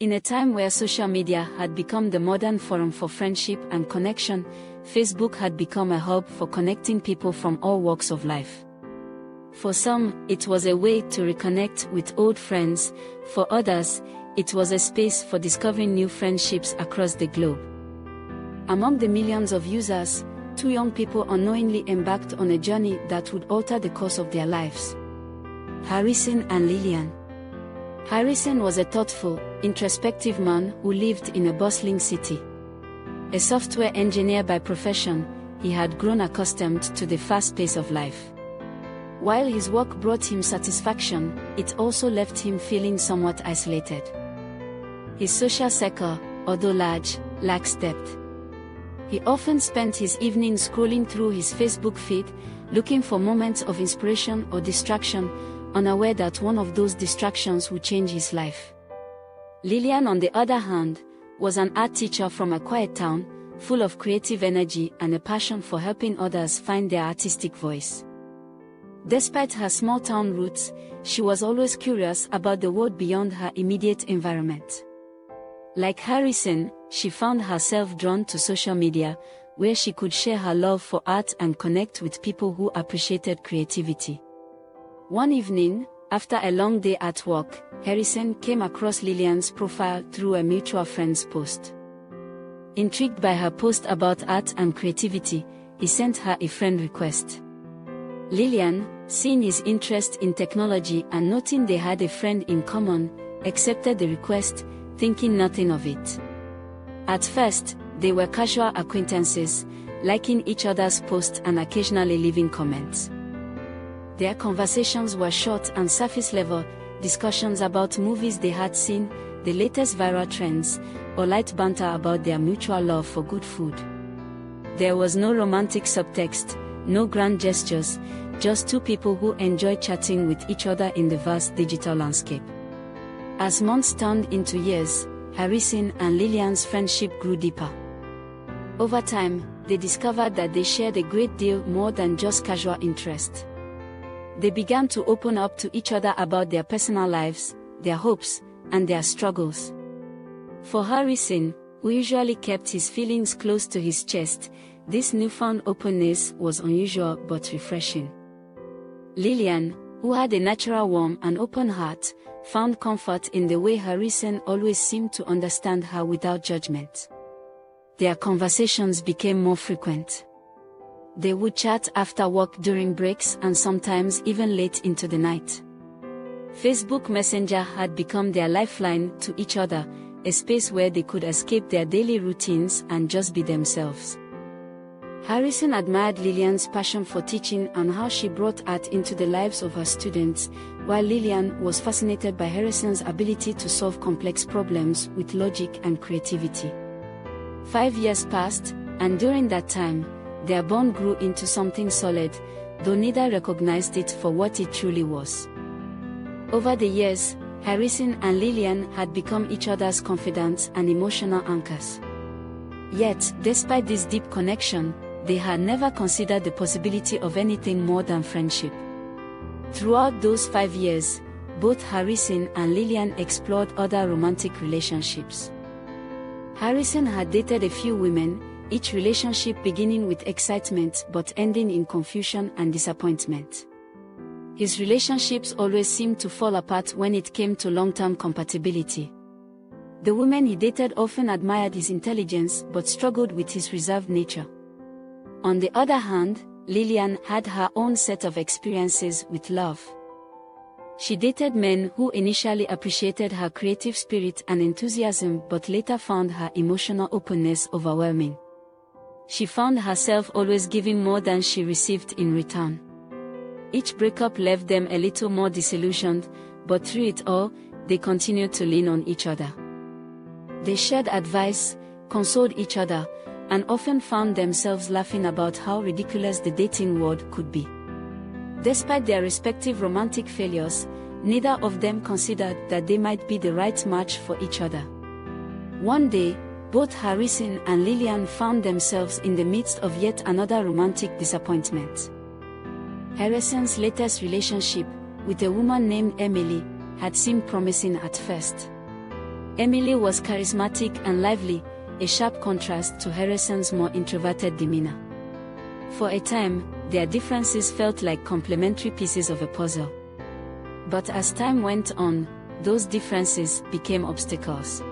In a time where social media had become the modern forum for friendship and connection, Facebook had become a hub for connecting people from all walks of life. For some, it was a way to reconnect with old friends. For others, it was a space for discovering new friendships across the globe. Among the millions of users, two young people unknowingly embarked on a journey that would alter the course of their lives. Harrison and Lillian. Harrison was a thoughtful, introspective man who lived in a bustling city. A software engineer by profession, he had grown accustomed to the fast pace of life. While his work brought him satisfaction, it also left him feeling somewhat isolated. His social circle, although large, lacks depth. He often spent his evenings scrolling through his Facebook feed, looking for moments of inspiration or distraction, unaware that one of those distractions would change his life. Lillian, on the other hand, was an art teacher from a quiet town, full of creative energy and a passion for helping others find their artistic voice. Despite her small-town roots, she was always curious about the world beyond her immediate environment. Like Harrison, she found herself drawn to social media, where she could share her love for art and connect with people who appreciated creativity. One evening, after a long day at work, Harrison came across Lillian's profile through a mutual friend's post. Intrigued by her post about art and creativity, he sent her a friend request. Lillian, seeing his interest in technology and noting they had a friend in common, accepted the request, thinking nothing of it. At first, they were casual acquaintances, liking each other's posts and occasionally leaving comments. Their conversations were short and surface level, discussions about movies they had seen, the latest viral trends, or light banter about their mutual love for good food. There was no romantic subtext, no grand gestures, just two people who enjoyed chatting with each other in the vast digital landscape. As months turned into years, Harrison and Lillian's friendship grew deeper. Over time, they discovered that they shared a great deal more than just casual interest. They began to open up to each other about their personal lives, their hopes, and their struggles. For Harrison, who usually kept his feelings close to his chest, this newfound openness was unusual but refreshing. Lillian, who had a natural warm and open heart, found comfort in the way Harrison always seemed to understand her without judgment. Their conversations became more frequent. They would chat after work during breaks and sometimes even late into the night. Facebook Messenger had become their lifeline to each other, a space where they could escape their daily routines and just be themselves. Harrison admired Lillian's passion for teaching and how she brought art into the lives of her students, while Lillian was fascinated by Harrison's ability to solve complex problems with logic and creativity. 5 years passed, and during that time, their bond grew into something solid, though neither recognized it for what it truly was. Over the years, Harrison and Lillian had become each other's confidants and emotional anchors. Yet, despite this deep connection, they had never considered the possibility of anything more than friendship. Throughout those 5 years, both Harrison and Lillian explored other romantic relationships. Harrison had dated a few women, each relationship beginning with excitement but ending in confusion and disappointment. His relationships always seemed to fall apart when it came to long-term compatibility. The women he dated often admired his intelligence but struggled with his reserved nature. On the other hand, Lillian had her own set of experiences with love. She dated men who initially appreciated her creative spirit and enthusiasm but later found her emotional openness overwhelming. She found herself always giving more than she received in return. Each breakup left them a little more disillusioned, but through it all, they continued to lean on each other. They shared advice, consoled each other, and often found themselves laughing about how ridiculous the dating world could be. Despite their respective romantic failures, neither of them considered that they might be the right match for each other. One day, both Harrison and Lillian found themselves in the midst of yet another romantic disappointment. Harrison's latest relationship, with a woman named Emily, had seemed promising at first. Emily was charismatic and lively, a sharp contrast to Harrison's more introverted demeanor. For a time, their differences felt like complementary pieces of a puzzle. But as time went on, those differences became obstacles.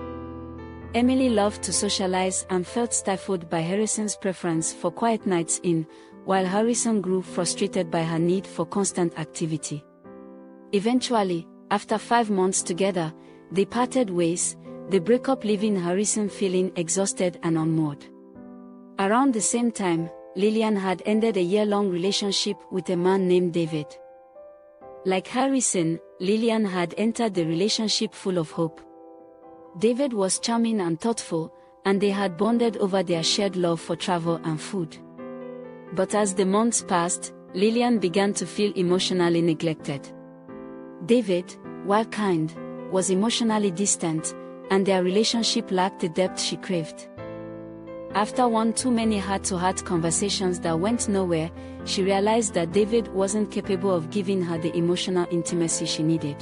Emily loved to socialize and felt stifled by Harrison's preference for quiet nights in, while Harrison grew frustrated by her need for constant activity. Eventually, after 5 months together, they parted ways, the breakup leaving Harrison feeling exhausted and unmoored. Around the same time, Lillian had ended a year-long relationship with a man named David. Like Harrison, Lillian had entered the relationship full of hope. David was charming and thoughtful, and they had bonded over their shared love for travel and food. But as the months passed, Lillian began to feel emotionally neglected. David, while kind, was emotionally distant, and their relationship lacked the depth she craved. After one too many heart-to-heart conversations that went nowhere, she realized that David wasn't capable of giving her the emotional intimacy she needed.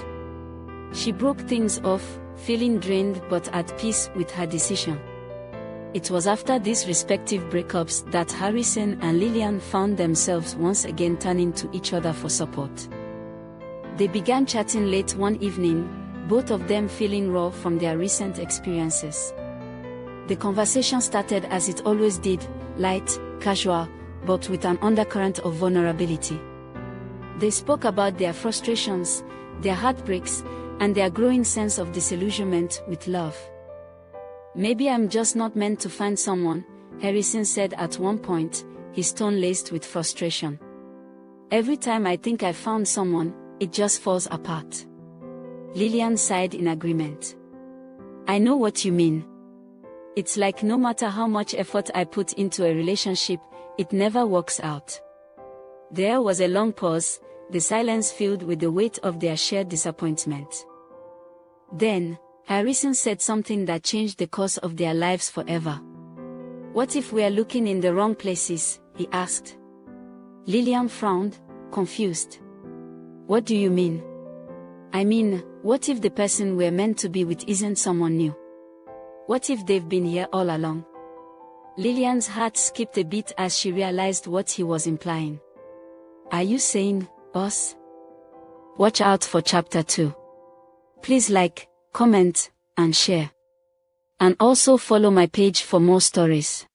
She broke things off, feeling drained but at peace with her decision. It was after these respective breakups that Harrison and Lillian found themselves once again turning to each other for support. They began chatting late one evening, both of them feeling raw from their recent experiences. The conversation started as it always did, light, casual, but with an undercurrent of vulnerability. They spoke about their frustrations, their heartbreaks, and their growing sense of disillusionment with love. "Maybe I'm just not meant to find someone," Harrison said at one point, his tone laced with frustration. "Every time I think I've found someone, it just falls apart." Lillian sighed in agreement. "I know what you mean. It's like no matter how much effort I put into a relationship, it never works out." There was a long pause, the silence filled with the weight of their shared disappointment. Then, Harrison said something that changed the course of their lives forever. "What if we're looking in the wrong places?" he asked. Lillian frowned, confused. "What do you mean?" "I mean, what if the person we're meant to be with isn't someone new? What if they've been here all along?" Lillian's heart skipped a beat as she realized what he was implying. "Are you saying, us?" Watch out for chapter 2. Please like, comment, and share. And also follow my page for more stories.